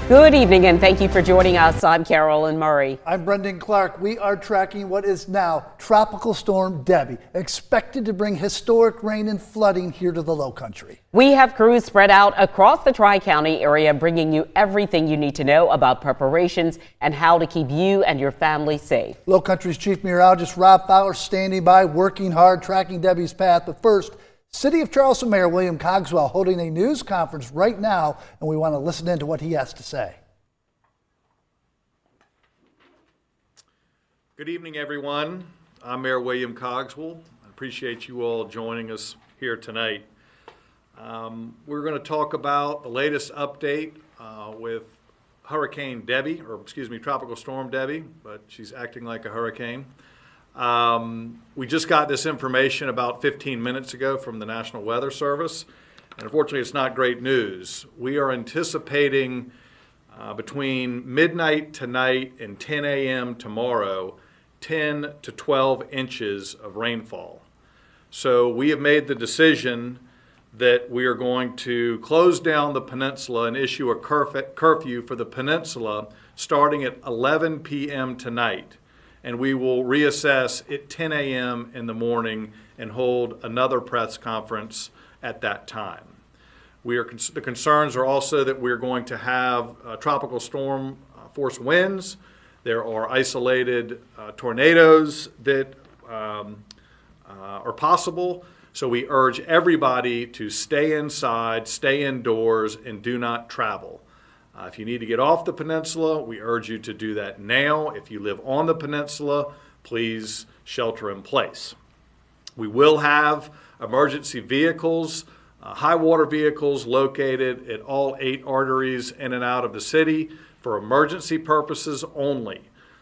Good evening and thank you for joining us. I'm Carolyn Murray. I'm Brendan Clark. We are tracking what is now Tropical Storm Debbie, expected to bring historic rain and flooding here to the Lowcountry. We have crews spread out across the Tri-County area bringing you everything you need to know about preparations and how to keep you and your family safe. Lowcountry's Chief Meteorologist Rob Fowler standing by, working hard, tracking Debbie's path. But first, City of Charleston Mayor William Cogwell holding a news conference right now, and we want to listen in to what he has to say. Good evening, everyone. I'm Mayor William Cogwell. I appreciate you all joining us here tonight. We're going to talk about the latest update with Hurricane Debbie, or excuse me, Tropical Storm Debbie, but she's acting like a hurricane. We just got this information about 15 minutes ago from the National Weather Service, and unfortunately it's not great news. We are anticipating between midnight tonight and 10 a.m. tomorrow, 10 to 12 inches of rainfall. So we have made the decision that we are going to close down the peninsula and issue a curfew for the peninsula starting at 11 p.m. tonight. And we will reassess at 10 a.m. in the morning and hold another press conference at that time. The concerns are also that we're going to have tropical storm force winds. There are isolated tornadoes that are possible. So we urge everybody to stay inside, stay indoors, and do not travel. If you need to get off the peninsula, we urge you to do that now. If you live on the peninsula, please shelter in place. We will have emergency vehicles, high water vehicles located at all 8 arteries in and out of the city for emergency purposes only.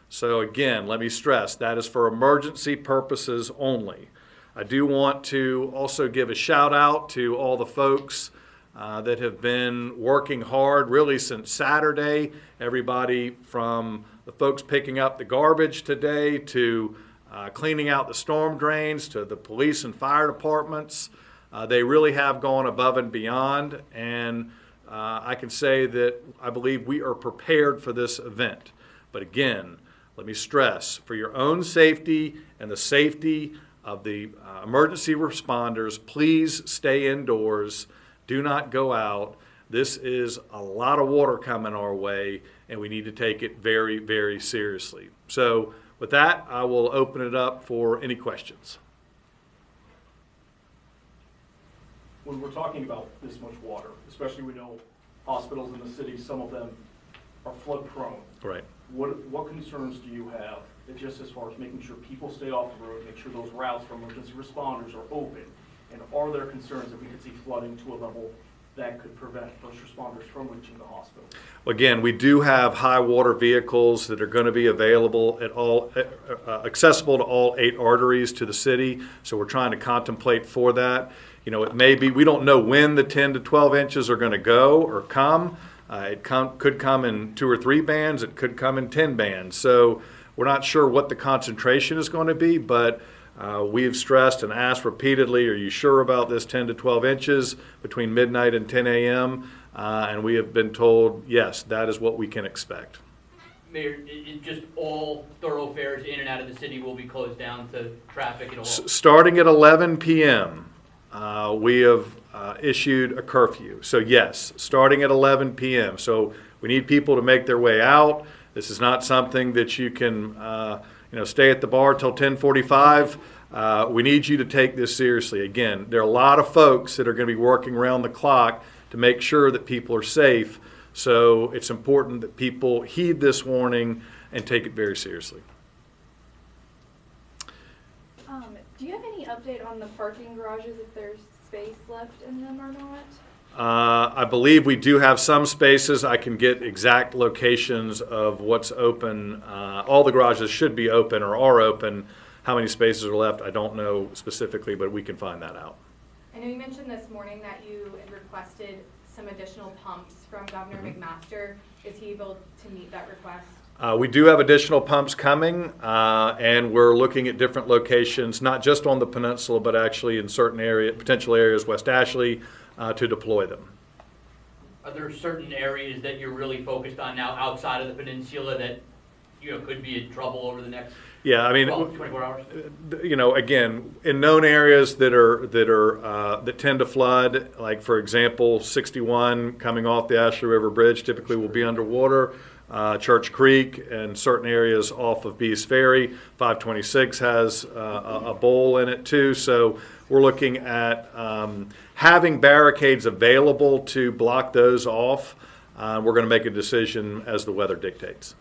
So again, let me stress, that is for emergency purposes only. I do want to also give a shout out to all the folks that have been working hard really since Saturday. Everybody from the folks picking up the garbage today to cleaning out the storm drains to the police and fire departments. They really have gone above and beyond, and I can say that I believe we are prepared for this event. But again, let me stress, for your own safety and the safety of the emergency responders, please stay indoors. Do not go out. This is a lot of water coming our way, and we need to take it very, very seriously. So with that, I will open it up for any questions. When we're talking about this much water, especially we know hospitals in the city, some of them are flood prone. Right. What concerns do you have, just as far as making sure people stay off the road, make sure those routes for emergency responders are open? And are there concerns that we could see flooding to a level that could prevent first responders from reaching the hospital? Again, we do have high water vehicles that are going to be available at all, accessible to all 8 arteries to the city. So we're trying to contemplate for that. You know, it may be, we don't know when the 10 to 12 inches are going to go or come. It could come in 2 or 3 bands. It could come in 10 bands. So we're not sure what the concentration is going to be, but we've stressed and asked repeatedly, are you sure about this 10 to 12 inches between midnight and 10 a.m.? And we have been told, yes, that is what we can expect. Mayor, just all thoroughfares in and out of the city will be closed down to traffic and all? Starting at 11 p.m., we have issued a curfew. So yes, starting at 11 p.m. So we need people to make their way out. This is not something that you can stay at the bar till 10:45. We need you to take this seriously. Again, there are a lot of folks that are going to be working around the clock to make sure that people are safe. So it's important that people heed this warning and take it very seriously. Do you have any update on the parking garages, if there's space left in them or not? I believe we do have some spaces. I can get exact locations of what's open. All the garages should be open or are open. How many spaces are left, I don't know specifically, but we can find that out. I know you mentioned this morning that you had requested some additional pumps from Governor McMaster. Is he able to meet that request? We do have additional pumps coming, and we're looking at different locations, not just on the peninsula, but actually in certain potential areas, West Ashley, to deploy them. Are there certain areas that you're really focused on now outside of the peninsula that, could be in trouble over the next Yeah, I mean, 24 hours? Again, in known areas that tend to flood, like for example, 61 coming off the Ashley River Bridge typically will be underwater. Church Creek and certain areas off of Bees Ferry. 526 has a bowl in it too. So we're looking at having barricades available to block those off. We're going to make a decision as the weather dictates.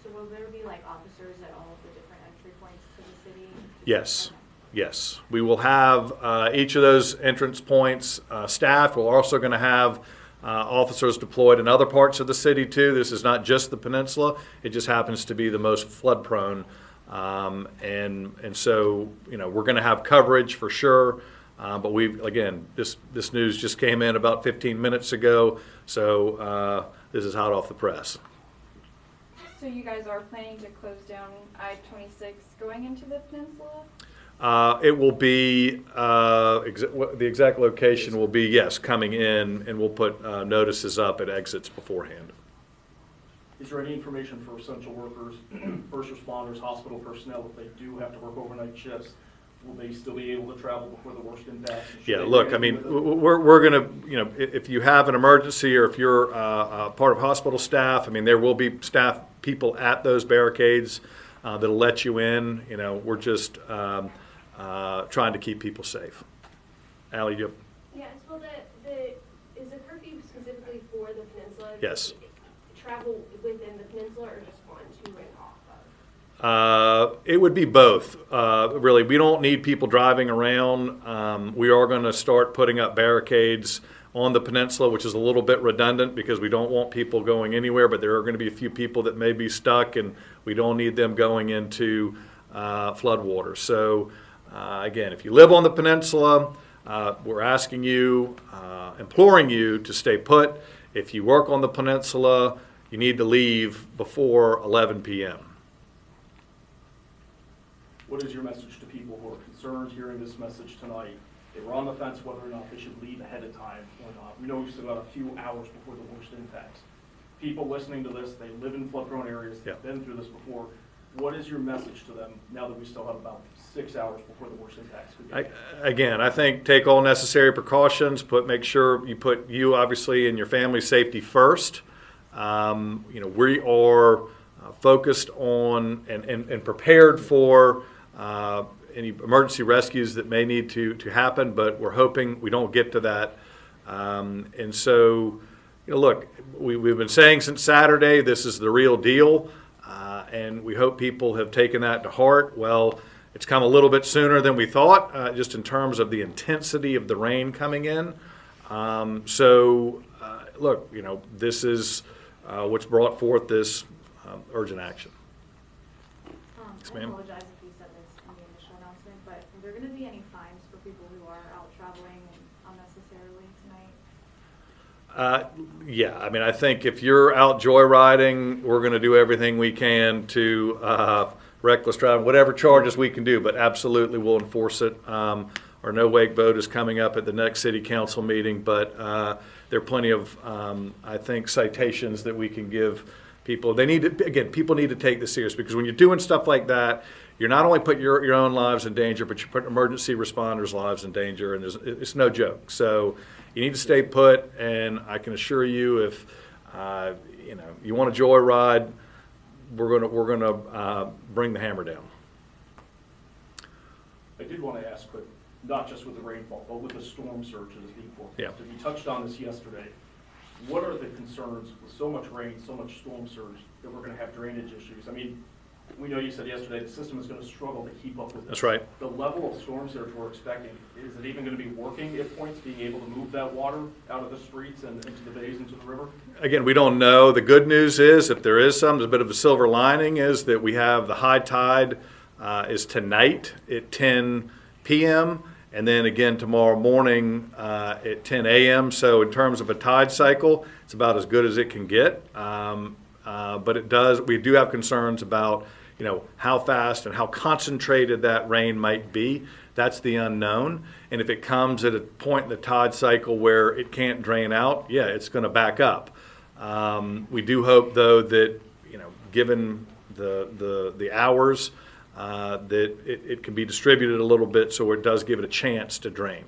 So will there be like officers at all of the different entry points to the city? Yes. Yes. We will have each of those entrance points staffed. We're also going to have officers deployed in other parts of the city too. This is not just the peninsula. It just happens to be the most flood prone. And so, we're going to have coverage for sure. But this news just came in about 15 minutes ago. So this is hot off the press. So you guys are planning to close down I-26 going into the peninsula? It will be, the exact location will be, yes, coming in, and we'll put notices up at exits beforehand. Is there any information for essential workers, first responders, hospital personnel, if they do have to work overnight shifts, will they still be able to travel before the worst impacts? Yeah, look, I mean, we're going to, if you have an emergency or if you're part of hospital staff, I mean, there will be staff people at those barricades that'll let you in. We're just trying to keep people safe. Allie, you? Yes, well, is the curfew specifically for the peninsula? Yes. Travel within the peninsula or just on to and off of? It would be both. Really, we don't need people driving around. We are going to start putting up barricades on the peninsula, which is a little bit redundant because we don't want people going anywhere, but there are going to be a few people that may be stuck, and we don't need them going into floodwater. So, again, if you live on the peninsula, we're asking you, imploring you to stay put. If you work on the peninsula, you need to leave before 11 p.m. What is your message to people who are concerned hearing this message tonight? They were on the fence whether or not they should leave ahead of time or not. We know we've still got a few hours before the worst impacts. People listening to this, they live in flood-prone areas, they've been through this before. What is your message to them now that we still have about 6 hours before the worst impacts could be? Again, I think take all necessary precautions, make sure you put you obviously and your family's safety first. We are focused on and prepared for any emergency rescues that may need to happen, but we're hoping we don't get to that. And so, look, we've been saying since Saturday, this is the real deal. And we hope people have taken that to heart. Well, it's come a little bit sooner than we thought, just in terms of the intensity of the rain coming in. Look, this is what's brought forth this urgent action. Yes, I ma'am. apologize if you said this in the initial announcement, but are there going to be any fines for people who are out traveling unnecessarily tonight? Yeah, I mean, I think if you're out joyriding, we're going to do everything we can to reckless driving, whatever charges we can do, but absolutely we'll enforce it. Our no wake vote is coming up at the next city council meeting, but there are plenty of, I think, citations that we can give people. They need to, again, people need to take this serious, because when you're doing stuff like that, you're not only putting your own lives in danger, but you're putting emergency responders' lives in danger, and it's no joke. So you need to stay put, and I can assure you, if you want a joyride, we're gonna bring the hammer down. I did want to ask, but not just with the rainfall, but with the storm surge that is being forecasted. Yeah. You touched on this yesterday. What are the concerns with so much rain, so much storm surge, that we're going to have drainage issues? I mean, we know you said yesterday the system is going to struggle to keep up with this. That's right. The level of storm surge we're expecting, is it even going to be working at points, being able to move that water out of the streets and into the bays, into the river? Again, we don't know. The good news is, if there is some, there's a bit of a silver lining, is that we have the high tide is tonight at 10 p.m. and then again tomorrow morning at 10 a.m. So in terms of a tide cycle, it's about as good as it can get. But we do have concerns about, how fast and how concentrated that rain might be, that's the unknown. And if it comes at a point in the tide cycle where it can't drain out, yeah, it's going to back up. We do hope, though, that given the hours, that it can be distributed a little bit so it does give it a chance to drain.